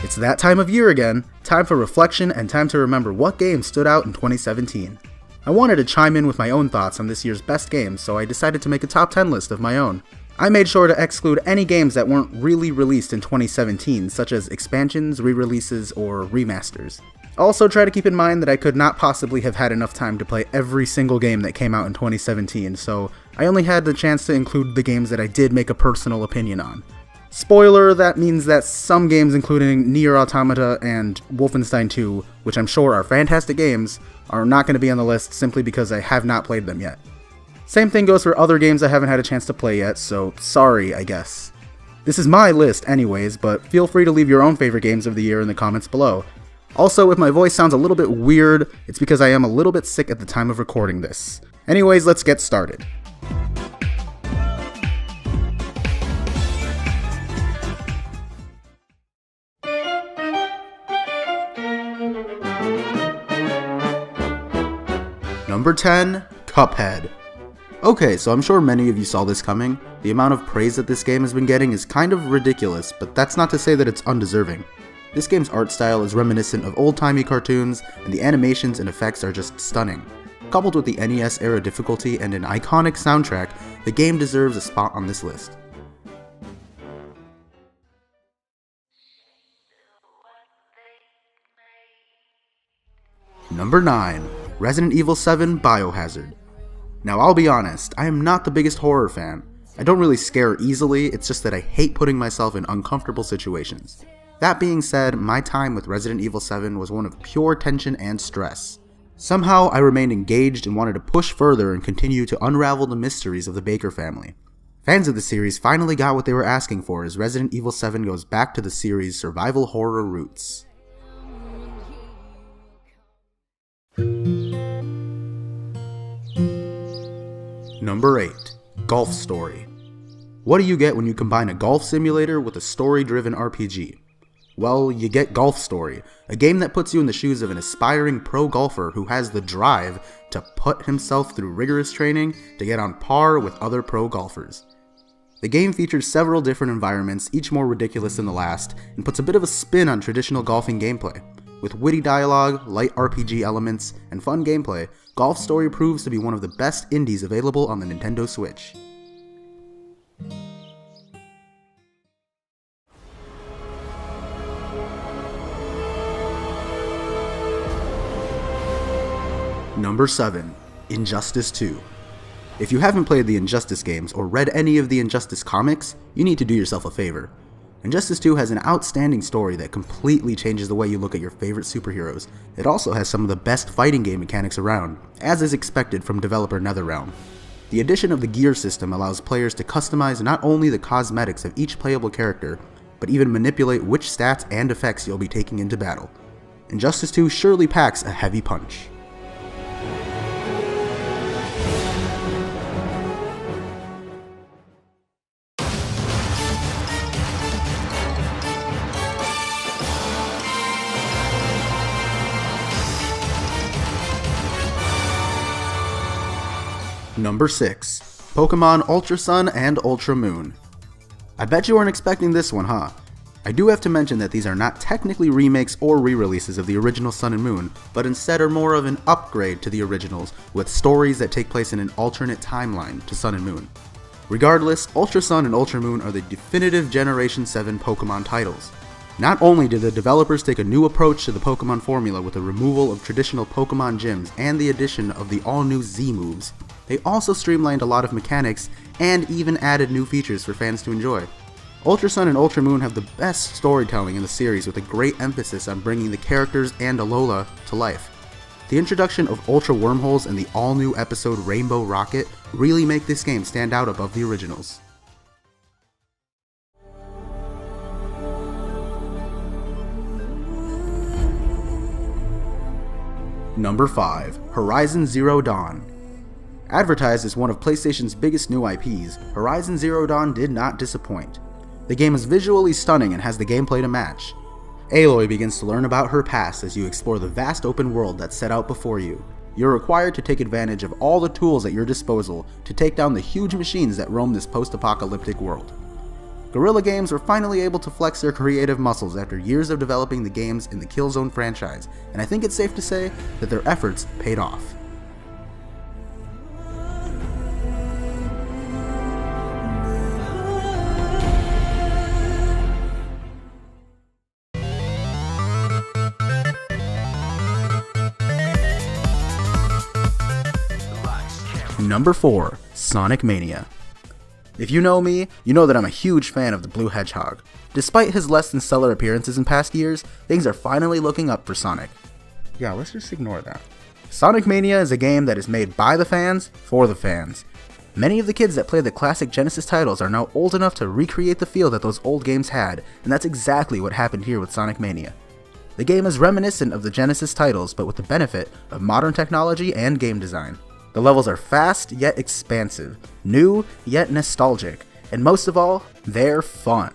It's that time of year again, time for reflection and time to remember what games stood out in 2017. I wanted to chime in with my own thoughts on this year's best games, so I decided to make a top 10 list of my own. I made sure to exclude any games that weren't really released in 2017, such as expansions, re-releases, or remasters. Also, try to keep in mind that I could not possibly have had enough time to play every single game that came out in 2017, so I only had the chance to include the games that I did make a personal opinion on. Spoiler, that means that some games including Nier Automata and Wolfenstein 2, which I'm sure are fantastic games, are not going to be on the list simply because I have not played them yet. Same thing goes for other games I haven't had a chance to play yet, so sorry, I guess. This is my list anyways, but feel free to leave your own favorite games of the year in the comments below. Also, if my voice sounds a little bit weird, it's because I am a little bit sick at the time of recording this. Anyways, let's get started. Number 10, Cuphead. Okay, so I'm sure many of you saw this coming. The amount of praise that this game has been getting is kind of ridiculous, but that's not to say that it's undeserving. This game's art style is reminiscent of old-timey cartoons, and the animations and effects are just stunning. Coupled with the NES era difficulty and an iconic soundtrack, the game deserves a spot on this list. Number 9, Resident Evil 7 Biohazard. Now I'll be honest, I am not the biggest horror fan. I don't really scare easily, it's just that I hate putting myself in uncomfortable situations. That being said, my time with Resident Evil 7 was one of pure tension and stress. Somehow I remained engaged and wanted to push further and continue to unravel the mysteries of the Baker family. Fans of the series finally got what they were asking for as Resident Evil 7 goes back to the series' survival horror roots. Number 8, Golf Story. What do you get when you combine a golf simulator with a story-driven RPG? Well, you get Golf Story, a game that puts you in the shoes of an aspiring pro golfer who has the drive to put himself through rigorous training to get on par with other pro golfers. The game features several different environments, each more ridiculous than the last, and puts a bit of a spin on traditional golfing gameplay. With witty dialogue, light RPG elements, and fun gameplay, Golf Story proves to be one of the best indies available on the Nintendo Switch. Number 7, Injustice 2. If you haven't played the Injustice games or read any of the Injustice comics, you need to do yourself a favor. Injustice 2 has an outstanding story that completely changes the way you look at your favorite superheroes. It also has some of the best fighting game mechanics around, as is expected from developer NetherRealm. The addition of the gear system allows players to customize not only the cosmetics of each playable character, but even manipulate which stats and effects you'll be taking into battle. Injustice 2 surely packs a heavy punch. Number 6, Pokemon Ultra Sun and Ultra Moon. I bet you weren't expecting this one, huh? I do have to mention that these are not technically remakes or re-releases of the original Sun and Moon, but instead are more of an upgrade to the originals, with stories that take place in an alternate timeline to Sun and Moon. Regardless, Ultra Sun and Ultra Moon are the definitive Generation 7 Pokemon titles. Not only did the developers take a new approach to the Pokemon formula with the removal of traditional Pokemon gyms and the addition of the all-new Z moves, they also streamlined a lot of mechanics and even added new features for fans to enjoy. Ultra Sun and Ultra Moon have the best storytelling in the series with a great emphasis on bringing the characters and Alola to life. The introduction of Ultra Wormholes and the all-new episode Rainbow Rocket really make this game stand out above the originals. Number 5, Horizon Zero Dawn. Advertised as one of PlayStation's biggest new IPs, Horizon Zero Dawn did not disappoint. The game is visually stunning and has the gameplay to match. Aloy begins to learn about her past as you explore the vast open world that's set out before you. You're required to take advantage of all the tools at your disposal to take down the huge machines that roam this post-apocalyptic world. Guerrilla Games were finally able to flex their creative muscles after years of developing the games in the Killzone franchise, and I think it's safe to say that their efforts paid off. Number 4, Sonic Mania. If you know me, you know that I'm a huge fan of the Blue Hedgehog. Despite his less than stellar appearances in past years, things are finally looking up for Sonic. Yeah, let's just ignore that. Sonic Mania is a game that is made by the fans, for the fans. Many of the kids that play the classic Genesis titles are now old enough to recreate the feel that those old games had, and that's exactly what happened here with Sonic Mania. The game is reminiscent of the Genesis titles, but with the benefit of modern technology and game design. The levels are fast yet expansive, new yet nostalgic, and most of all, they're fun.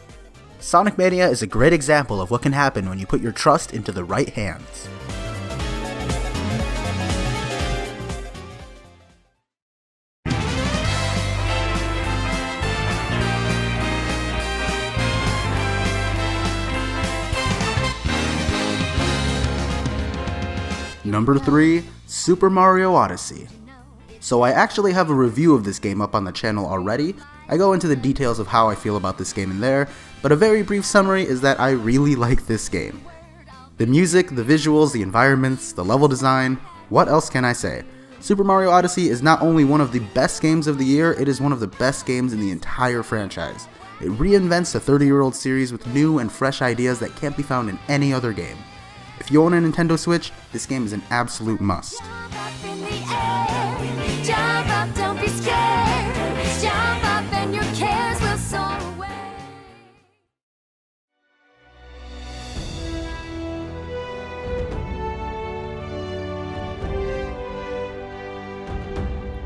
Sonic Mania is a great example of what can happen when you put your trust into the right hands. Number 3, Super Mario Odyssey. So I actually have a review of this game up on the channel already. I go into the details of how I feel about this game in there, but a very brief summary is that I really like this game. The music, the visuals, the environments, the level design, what else can I say? Super Mario Odyssey is not only one of the best games of the year, it is one of the best games in the entire franchise. It reinvents a 30-year-old series with new and fresh ideas that can't be found in any other game. If you own a Nintendo Switch, this game is an absolute must. Jump up, don't be scared. Jump up and your cares will soar away.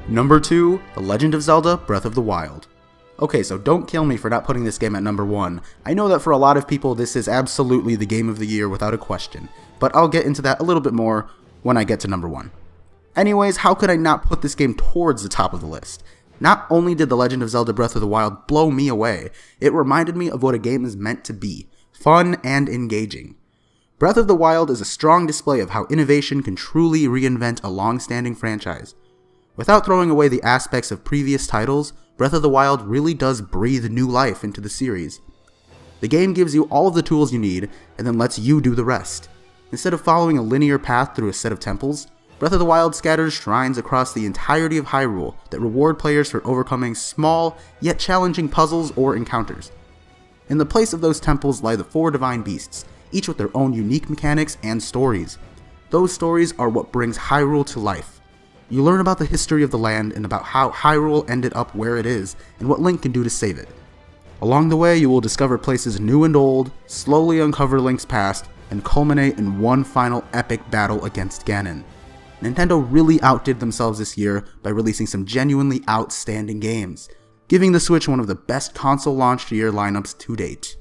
Number 2, The Legend of Zelda: Breath of the Wild. Okay, so don't kill me for not putting this game at number 1. I know that for a lot of people this is absolutely the game of the year without a question, but I'll get into that a little bit more when I get to number 1. Anyways, how could I not put this game towards the top of the list? Not only did The Legend of Zelda: Breath of the Wild blow me away, it reminded me of what a game is meant to be, fun and engaging. Breath of the Wild is a strong display of how innovation can truly reinvent a long-standing franchise. Without throwing away the aspects of previous titles, Breath of the Wild really does breathe new life into the series. The game gives you all of the tools you need, and then lets you do the rest. Instead of following a linear path through a set of temples, Breath of the Wild scatters shrines across the entirety of Hyrule that reward players for overcoming small, yet challenging puzzles or encounters. In the place of those temples lie the 4 divine beasts, each with their own unique mechanics and stories. Those stories are what brings Hyrule to life. You learn about the history of the land and about how Hyrule ended up where it is, and what Link can do to save it. Along the way, you will discover places new and old, slowly uncover Link's past, and culminate in one final epic battle against Ganon. Nintendo really outdid themselves this year by releasing some genuinely outstanding games, giving the Switch one of the best console launch year lineups to date.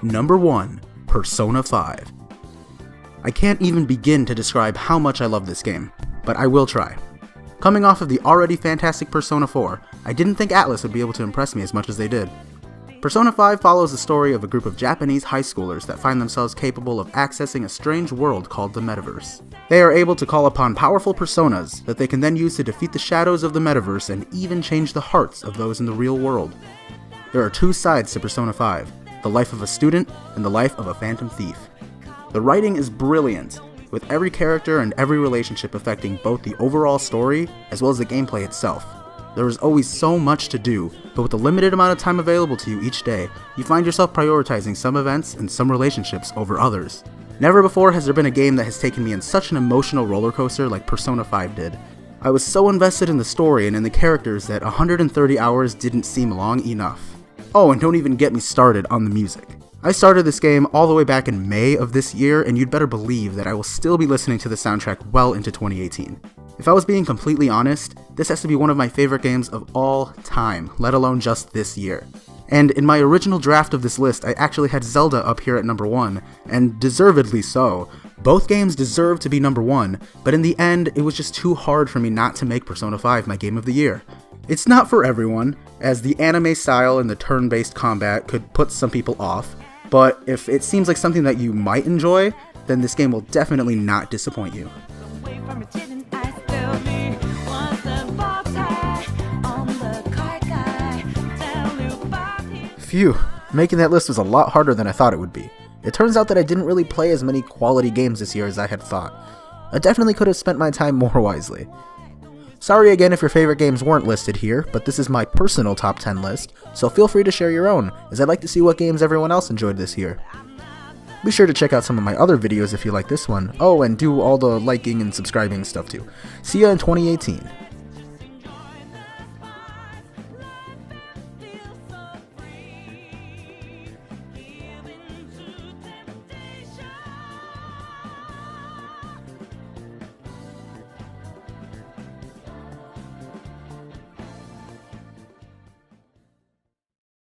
Number 1, Persona 5. I can't even begin to describe how much I love this game, but I will try. Coming off of the already fantastic Persona 4, I didn't think Atlus would be able to impress me as much as they did. Persona 5 follows the story of a group of Japanese high schoolers that find themselves capable of accessing a strange world called the Metaverse. They are able to call upon powerful personas that they can then use to defeat the shadows of the Metaverse and even change the hearts of those in the real world. There are 2 sides to Persona 5, the life of a student and the life of a phantom thief. The writing is brilliant, with every character and every relationship affecting both the overall story as well as the gameplay itself. There is always so much to do, but with the limited amount of time available to you each day, you find yourself prioritizing some events and some relationships over others. Never before has there been a game that has taken me in such an emotional roller coaster like Persona 5 did. I was so invested in the story and in the characters that 130 hours didn't seem long enough. Oh, and don't even get me started on the music. I started this game all the way back in May of this year, and you'd better believe that I will still be listening to the soundtrack well into 2018. If I was being completely honest, this has to be one of my favorite games of all time, let alone just this year. And in my original draft of this list, I actually had Zelda up here at number 1, and deservedly so. Both games deserve to be number 1, but in the end, it was just too hard for me not to make Persona 5 my game of the year. It's not for everyone, as the anime style and the turn-based combat could put some people off, but if it seems like something that you might enjoy, then this game will definitely not disappoint you. Phew, making that list was a lot harder than I thought it would be. It turns out that I didn't really play as many quality games this year as I had thought. I definitely could have spent my time more wisely. Sorry again if your favorite games weren't listed here, but this is my personal top 10 list, so feel free to share your own, as I'd like to see what games everyone else enjoyed this year. Be sure to check out some of my other videos if you like this one. Oh, and do all the liking and subscribing stuff too. See ya in 2018.